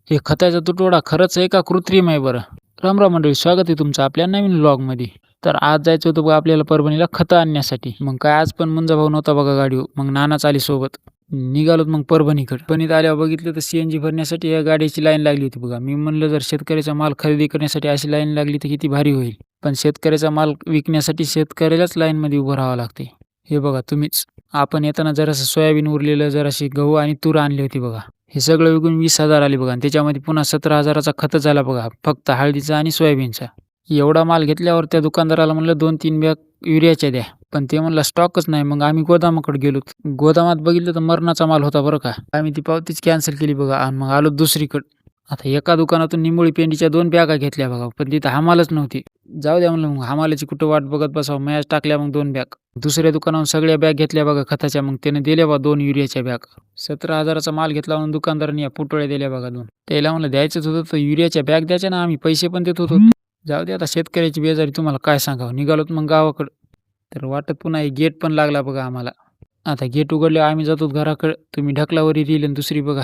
हे खताचा तुटवडा खरंच आहे का कृत्रिम आहे बरं? राम राम मंडळी, स्वागत आहे तुमचं आपल्या नवीन व्लॉगमध्ये. तर आज जायचं होतं बघा आपल्याला परभणीला खतं आणण्यासाठी. मग काय आज पण मुंजा भाऊ नव्हता बघा गाडीवर. मग नानाच आली सोबत. निघालोत मग परभणीकडे. परभणीत आल्यावर बघितलं तर CNG भरण्यासाठी या गाडीची लाईन लागली होती बघा. मी म्हणलं जर शेतकऱ्याचा माल खरेदी करण्यासाठी अशी लाईन लागली तर किती भारी होईल. पण शेतकऱ्याचा माल विकण्यासाठी शेतकऱ्यालाच लाईनमध्ये उभं राहावं लागते. हे बघा तुम्हीच. आपण येताना जरासं सोयाबीन उरलेलं, जराशी गहू आणि तूर आणली होती बघा. हे सगळं विकून 20,000 आले बघा आणि त्याच्यामध्ये पुन्हा 17,000चा खत झाला बघा, फक्त हळदीचा आणि सोयाबीनचा. एवढा माल घेतल्यावर त्या दुकानदाराला म्हणलं 2-3 बॅग युरियाच्या द्या. पण ते म्हणला स्टॉकच नाही. मग आम्ही गोदामाकडे गेलो. गोदामात बघितलं तर मरणाचा माल होता बरं का. आम्ही ती पावतीच कॅन्सल केली बघा आणि मग आलो दुसरीकडे. आता एका दुकानातून निंबोळी पेंडीच्या 2 बॅगा घेतल्या बघा, पण तिथं हमालच नव्हती. जाऊ द्या म्हणलं मग हमालाची कुठं वाट बघत बसावं. मॅच टाकल्या मग 2 बॅग. दुसऱ्या दुकानावरून सगळ्या बॅग घेतल्या बघा खताच्या. मग त्याने दिल्या बघा 2 युरियाच्या बॅग. 17,000चा माल घेतला म्हणून दुकानदाराने या पुटोळ्या दिल्या बघा 2. त्याला म्हणलं द्यायचंच होतं तर युरियाच्या बॅग द्यायच्या ना, आम्ही पैसे पण देत होतो. जाऊ दे आता शेतकऱ्याची बेजारी तुम्हाला काय सांगावं. निघालोत मग गावाकडं. तर वाटत पुन्हा गेट पण लागला बघा आम्हाला. आता गेट उघडले आम्ही जातो घराकडे. तुम्ही ढकलावरी दिली आणि दुसरी बघा.